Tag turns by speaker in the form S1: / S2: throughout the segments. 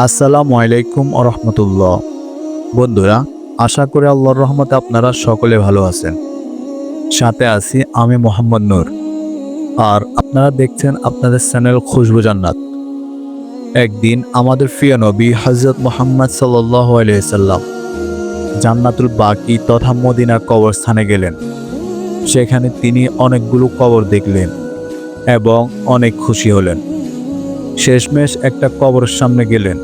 S1: আসসালামু আলাইকুম রহমতুল্লাহ। বন্ধুরা, আশা করি আল্লাহর রহমতে আপনারা সকলে ভালো আছেন। সাথে আছি আমি মোহাম্মদ নূর, আর আপনারা দেখছেন আপনাদের চ্যানেল খুশবু জান্নাত। একদিন আমাদের প্রিয় নবী হযরত মুহাম্মদ সাল্লাল্লাহু আলাইহি সাল্লাম জান্নাতুল বাকি তথা মদিনার কবরস্থানে গেলেন। সেখানে তিনি অনেকগুলো কবর দেখলেন এবং অনেক খুশি হলেন। শেষমেশ একটা কবরের সামনে গেলেন।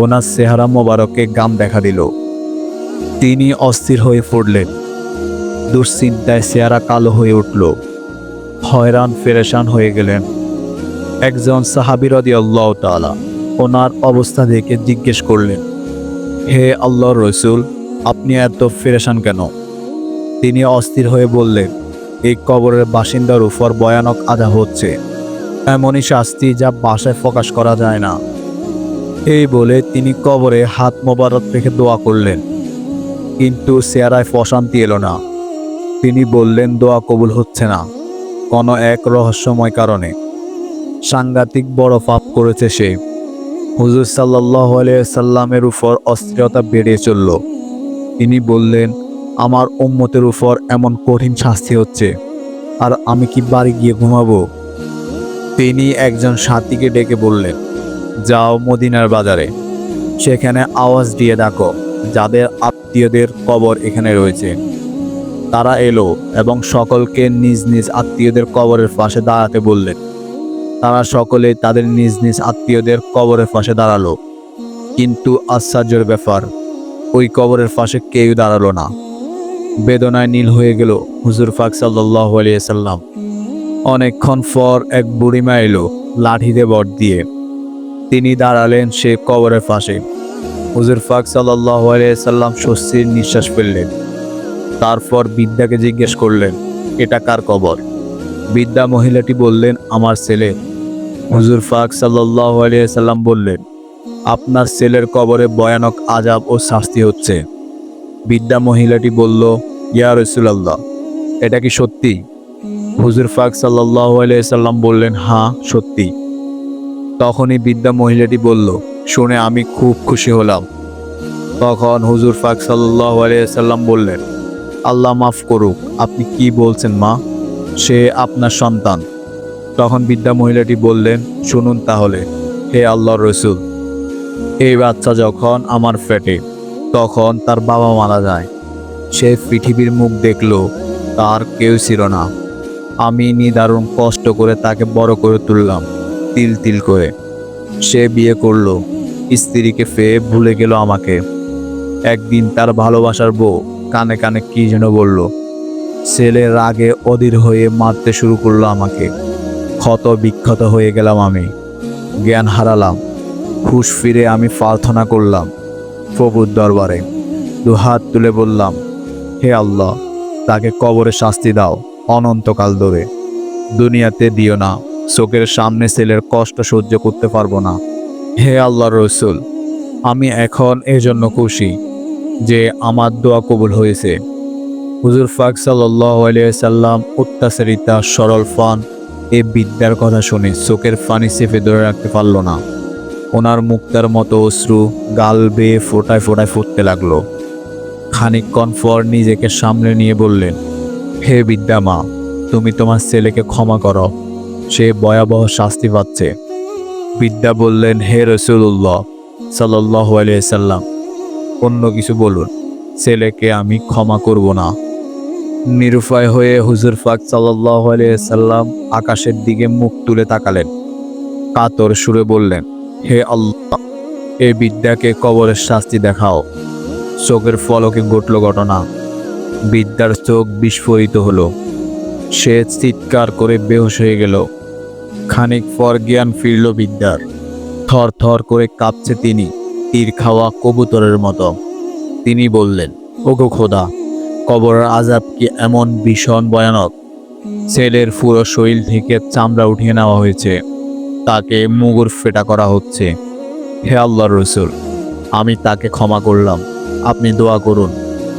S1: ওনার চেহারা মোবারকে গাম দেখা দিল। তিনি অস্থির হয়ে পড়লেন। দুশ্চিন্তায় চেহারা কালো হয়ে উঠল। হয়রান পেরেশান হয়ে গেলেন। একজন সাহাবী রাদিয়াল্লাহু তাআলা ওনার অবস্থা দেখে জিজ্ঞেস করলেন, হে আল্লাহর রাসূল, আপনি এত পেরেশান কেন? তিনি অস্থির হয়ে বললেন, এই কবরের বাসিন্দার উপর ভয়ানক আযাব হচ্ছে, এমনই শাস্তি যা ভাষায় প্রকাশ করা যায় না। এই বলে তিনি কবরে হাত মোবারক রেখে দোয়া করলেন, কিন্তু চেহারায় প্রশান্তি এলো না। তিনি বললেন, দোয়া কবুল হচ্ছে না, কোনো এক রহস্যময় কারণে। সাংঘাতিক বড় পাপ করেছে সে। হুজুর সাল্লাল্লাহু আলাইহি সাল্লামের উপর অস্থিরতা বেড়ে চলল। তিনি বললেন, আমার উম্মতের উপর এমন কঠিন শাস্তি হচ্ছে, আর আমি কি বাড়ি গিয়ে ঘুমাবো? তিনি একজন সাথীকে ডেকে বললেন, যাও মদিনার বাজারে, সেখানে আওয়াজ দিয়ে ডাকো যাদের আত্মীয়দের কবর এখানে রয়েছে। তারা এলো এবং সকলকে নিজ নিজ আত্মীয়দের কবরের পাশে দাঁড়াতে বললেন। তারা সকলে তাদের নিজ নিজ আত্মীয়দের কবরের পাশে দাঁড়ালো, কিন্তু আশ্চর্যের ব্যাপার, ওই কবরের পাশে কেউ দাঁড়ালো না। বেদনায় নীল হয়ে গেল হুজুর পাক সাল্লাল্লাহু আলাইহি সাল্লাম। অনেকক্ষণ পর এক বুড়িমা এলো লাঠিতে বট দিয়ে। তিনি দাঁড়ালেন সে কবরের পাশে। হুজুর পাক সাল্লাল্লাহু আলাইহি সাল্লাম স্বস্তির নিঃশ্বাস ফেললেন। তারপর বৃদ্ধাকে জিজ্ঞেস করলেন, এটা কার কবর? বৃদ্ধা মহিলাটি বললেন, আমার ছেলে। হুজুর পাক সাল্লাল্লাহু আলাইহি সাল্লাম বললেন, আপনার ছেলের কবরে ভয়ানক আযাব ও শাস্তি হচ্ছে। বৃদ্ধা মহিলাটি বলল, ইয়া রাসূলুল্লাহ, এটা কি সত্যি? হুজুর পাক সাল্লাল্লাহু আলাইহি সাল্লাম বললেন, হ্যাঁ সত্যি। তখনই বৃদ্ধা মহিলাটি বলল, শুনে আমি খুব খুশি হলাম। তখন হুজুর পাক সাল্লাল্লাহু আলাইহি সাল্লাম বললেন, আল্লাহ মাফ করুক, আপনি কি বলছেন মা? সে আপনার সন্তান। তখন বৃদ্ধা মহিলাটি বললেন, শুনুন তাহলে, হে আল্লাহর রাসূল, এই বাচ্চা যখন আমার পেটে, তখন তার বাবা মারা যায়। সে পৃথিবীর মুখ দেখল, তার কেউ ছিল না। আমি নিদারুণ কষ্ট করে তাকে বড় করে তুললাম, তিল তিল করে। সে বিয়ে করলো, স্ত্রীকে পেয়ে ভুলে গেল আমাকে। একদিন তার ভালোবাসার বউ কানে কানে কি যেন বলল। ছেলে রাগে অধীর হয়ে মারতে শুরু করলো আমাকে। ক্ষত বিক্ষত হয়ে গেলাম আমি, জ্ঞান হারালাম। হুঁশ ফিরে আমি প্রার্থনা করলাম প্রভুর দরবারে, দুহাত তুলে বললাম, হে আল্লাহ, তাকে কবরে শাস্তি দাও অনন্তকাল ধরে, দুনিয়াতে দিও না। চোখের সামনে ছেলের কষ্ট সহ্য করতে পারবো না। হে আল্লাহর রাসূল, আমি এখন এজন্য খুশি যে আমার দোয়া কবুল হয়েছে। হুজুর পাক সাল্লাল্লাহু আলাইহি সাল্লাম অত্যাচারিতা সরল ফান এই বিদ্যার কথা শুনে চোখের পানি চেপে ধরে রাখতে পারল না। ওনার মুক্তার মতো অশ্রু গাল বেয়ে ফোটায় ফোটায় ফুটতে লাগলো। খানিকক্ষণ পর নিজেকে সামনে নিয়ে বললেন, হে বিদ্যা মা, তুমি তোমার ছেলেকে ক্ষমা করো, সে ভয়াবহ শাস্তি পাচ্ছে। বিদ্যা বললেন, হে রাসূলুল্লাহ সাল্লাল্লাহু আলাইহি সাল্লাম, অন্য কিছু বলুন, ছেলেকে আমি ক্ষমা করব না। নিরুপায় হয়ে হুজুর পাক সাল্লাল্লাহু আলাইহি সাল্লাম আকাশের দিকে মুখ তুলে তাকালেন। কাতর সুরে বললেন, হে আল্লাহ, এই বিদ্যাকে কবরের শাস্তি দেখাও। চোখের পলকে ঘটল ঘটনা। বিদ্যার চোখ বিস্ফোরিত হলো। সে চিৎকার করে বেহুশ হয়ে গেল। খানিক পর জ্ঞান ফিরল বিদ্যার। থর থর করে কাঁপছে তিনি, তীর খাওয়া কবুতরের মতো। তিনি বললেন, ওগো খোদা, কবরের আযাব কি এমন ভীষণ ভয়ানক? ছেলের পুরো শরীর থেকে চামড়া উঠিয়ে নেওয়া হয়েছে, তাকে মুগুর ফেটা করা হচ্ছে। হে আল্লাহর রাসূল, আমি তাকে ক্ষমা করলাম, আপনি দোয়া করুন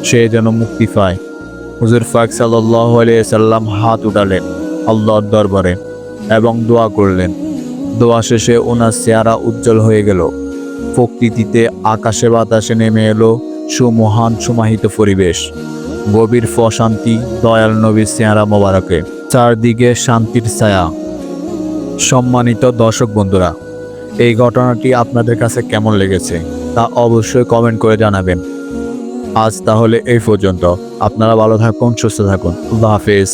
S1: সে যেন মুক্তি পায়। হুজুর পাক সাল্লাল্লাহু আলাইহি সাল্লাম হাত উঠালেন আল্লাহর দরবারে এবং দোয়া করলেন। দোয়া শেষে ওনার চেহারা উজ্জ্বল হয়ে গেল। প্রকৃতিতে আকাশে বাতাসে নেমে এলো সুমহান সমাহিত পরিবেশ, গভীর প্রশান্তি দয়াল নবীর চেহারা মোবারকে, চারদিকে শান্তির ছায়া। সম্মানিত দর্শক বন্ধুরা, এই ঘটনাটি আপনাদের কাছে কেমন লেগেছে তা অবশ্যই কমেন্ট করে জানাবেন। আজ তাহলে এই পর্যন্ত। আপনারা ভালো থাকুন, সুস্থ থাকুন। আল্লাহ হাফেজ।